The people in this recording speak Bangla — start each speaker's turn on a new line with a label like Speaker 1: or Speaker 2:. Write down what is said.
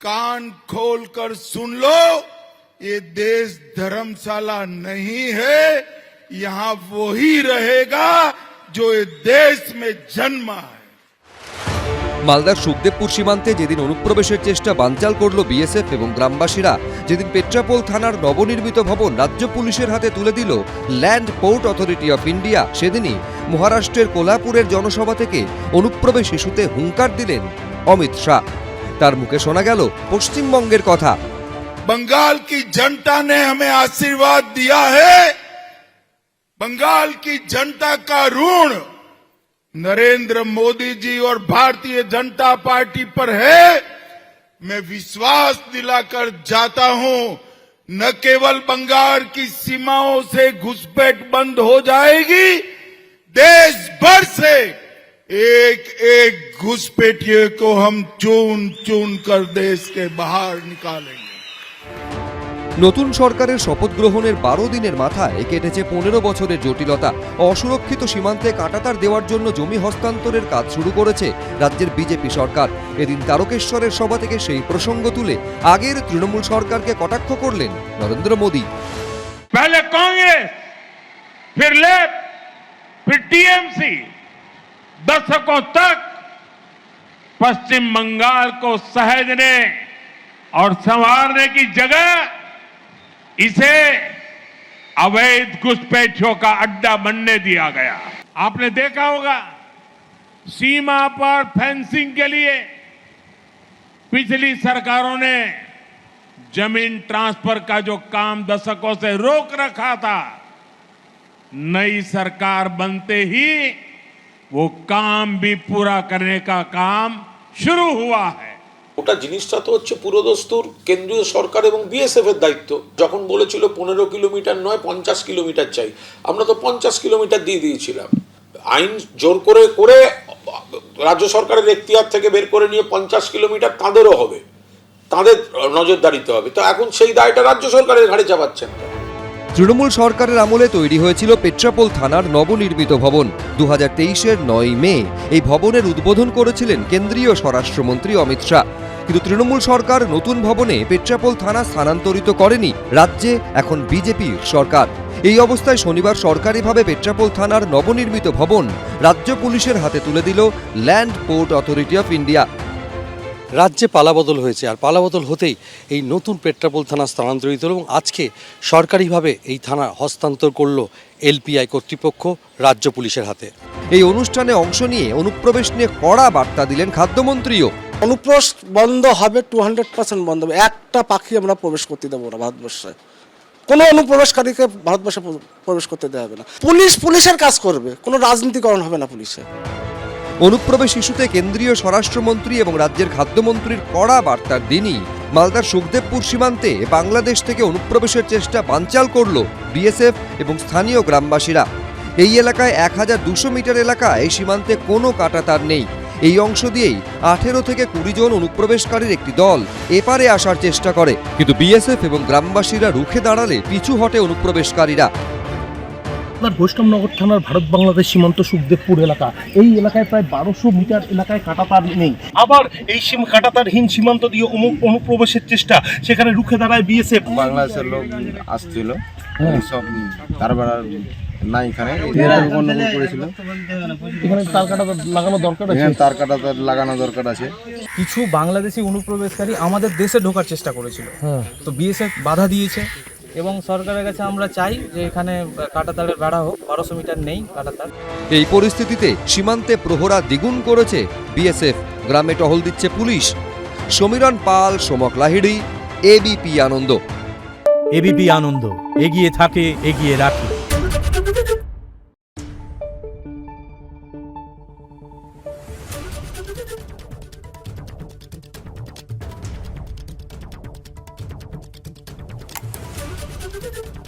Speaker 1: कान खोलकर सुन लो, ये देश धर्मशाला नहीं है, यहाँ वही रहेगा जो ये देश में जन्मा है।
Speaker 2: মালদার সুখদেবপুর সীমান্তে যেদিন অনুপ্রবেশের চেষ্টা বানচাল করল বিএসএফ এবং গ্রামবাসীরা, যেদিন পেট্রাপোল থানার নবনির্মিত ভবন রাজ্য পুলিশের হাতে তুলে দিল land port authority of India, সেদিনই মহারাষ্ট্রের কোলাপুরের জনসভা থেকে অনুপ্রবেশ ইস্যুতে হুঙ্কার দিলেন অমিত শাহ। তার মুখে শোনা গেল পশ্চিমবঙ্গের কথা।
Speaker 1: बंगाल की जनता ने हमें आशीर्वाद दिया है, बंगाल की जनता का ऋण नरेंद्र मोदी जी और भारतीय जनता पार्टी पर है। मैं विश्वास दिलाकर जाता हूं, न केवल बंगाल की सीमाओं से घुसपैठ बंद हो जाएगी, देश भर से एक एक घुसपैठिए को हम चुन चुन कर देश के बाहर निकालेंगे।
Speaker 2: নতুন সরকারের শপথ গ্রহণের 12 দিনের মাথায় কেটেছে 15 বছরের জটিলতা। অসুরক্ষিত সীমান্তে কাঁটাতার দেওয়ার জন্য জমি হস্তান্তরের কাজ শুরু করেছে রাজ্যের বিজেপি সরকার। এদিন তারকেশ্বরের সভা থেকে সেই প্রসঙ্গ তুলে আগের তৃণমূল সরকারকে কটাক্ষ করলেন নরেন্দ্র মোদী।
Speaker 3: पहले कांग्रेस, फिर लेफ्ट, फिर टीएमसी, दशकों तक पश्चिम बंगाल को सहेजने और संवारने की जगह इसे अवैध घुसपैठियों का अड्डा बनने दिया गया। आपने देखा होगा सीमा पर फेंसिंग के लिए पिछली सरकारों ने जमीन ट्रांसफर का जो काम दशकों से रोक रखा था, नई सरकार बनते ही वो काम भी पूरा करने का काम शुरू हुआ है।
Speaker 4: ওটা জিনিসটা তো হচ্ছে পুরোদস্তুর কেন্দ্রীয় সরকার এবং বিএসএফ এর দায়িত্ব। যখন বলেছিল 15 কিলোমিটার নয় 50 কিলোমিটার চাই, আমরা তো 50 কিলোমিটার দিয়ে দিয়েছিলাম। আইন জোর করে করে রাজ্য সরকারের এখতিয়ার থেকে বের করে নিয়ে 50 কিলোমিটার তাদেরও হবে, তাদের নজরদারিতে হবে। তো এখন সেই দায়টা রাজ্য সরকারের ঘাড়ে চাপাচ্ছেন।
Speaker 2: তৃণমূল সরকারের আমলে তৈরি হয়েছিল পেট্রাপোল থানার নবনির্মিত ভবন। 2023-এর 9 মে এই ভবনের উদ্বোধন করেছিলেন কেন্দ্রীয় স্বরাষ্ট্রমন্ত্রী অমিত শাহ। কিন্তু তৃণমূল সরকার নতুন ভবনে পেট্রাপোল থানা স্থানান্তরিত করেনি। রাজ্যে এখন বিজেপির সরকার। এই অবস্থায় শনিবার সরকারিভাবে পেট্রাপোল থানার নবনির্মিত ভবন রাজ্য পুলিশের হাতে তুলে দিল land port authority of India.
Speaker 5: রাজ্যে পালাবদল হয়েছে, আর পালাবদল হতেই এই নতুন পেট্রাপোল থানা স্থানান্তরিত হল এবং আজকে সরকারিভাবে এই থানা হস্তান্তর করলো এলপিআই কর্তৃপক্ষ রাজ্য পুলিশের হাতে।
Speaker 2: এই অনুষ্ঠানে অংশ নিয়ে অনুপ্রবেশ নিয়ে কড়া বার্তা দিলেন খাদ্যমন্ত্রীও।
Speaker 6: অনুপ্রবেশ বন্ধ হবে, 200% বন্ধ হবে। একটা পাখি আমরা প্রবেশ করতে দেবো না ভারতবর্ষে। কোনো অনুপ্রবেশকারীকে ভারতবর্ষে প্রবেশ করতে দেওয়া হবে না। পুলিশের কাজ করবে, কোনো রাজনীতিকরণ হবে না পুলিশে।
Speaker 2: অনুপ্রবেশ ইস্যুতে কেন্দ্রীয় স্বরাষ্ট্রমন্ত্রী এবং রাজ্যের খাদ্যমন্ত্রীর কড়া বার্তার দিনই মালদার সুখদেবপুর সীমান্তে বাংলাদেশ থেকে অনুপ্রবেশের চেষ্টা বানচাল করল বিএসএফ এবং স্থানীয় গ্রামবাসীরা। এই এলাকায় 1200 মিটার এলাকায় সীমান্তে কোনো কাঁটাতার নেই। এই অংশ দিয়েই 18 থেকে 20 জন অনুপ্রবেশকারীর একটি দল এপারে আসার চেষ্টা করে, কিন্তু বিএসএফ এবং গ্রামবাসীরা রুখে দাঁড়ালে পিছু হটে অনুপ্রবেশকারীরা।
Speaker 7: বৈষ্ণবনগর থানার ভারত বাংলাদেশ সীমান্ত সুখদেবপুর এলাকা, এই এলাকায় প্রায় 1200 মিটার এলাকায় কাঁটাতার নেই। আবার এই কাঁটাতারহীন সীমান্ত দিয়ে অনুপ্রবেশের চেষ্টা, সেখানে রুখে দাঁড়ায় বিএসএফ।
Speaker 8: বাংলাদেশের লোক আসছিল, সব কারবার নাই এখানে করেছিল।
Speaker 7: এখানে তার কাঁটাতার লাগানো দরকার আছে,
Speaker 8: তার কাঁটাতার লাগানো দরকার আছে।
Speaker 9: কিছু বাংলাদেশি অনুপ্রবেশকারী আমাদের দেশে ঢোকার চেষ্টা করেছিল, তো বিএসএফ বাধা দিয়েছে এবং সরকারের কাছে আমরা চাই যে এখানে কাঁটাতারের বেড়া হোক। 1200 মিটার নেই কাঁটাতার।
Speaker 2: এই পরিস্থিতিতে সীমান্তে প্রহরা দ্বিগুণ করেছে বিএসএফ, গ্রামে টহল দিচ্ছে পুলিশ। সমীরণ পাল, সোমক লাহিড়ী, এবিপি আনন্দ।
Speaker 10: এবিপি আনন্দ, এগিয়ে থাকে, এগিয়ে রাখে।
Speaker 11: Thank you.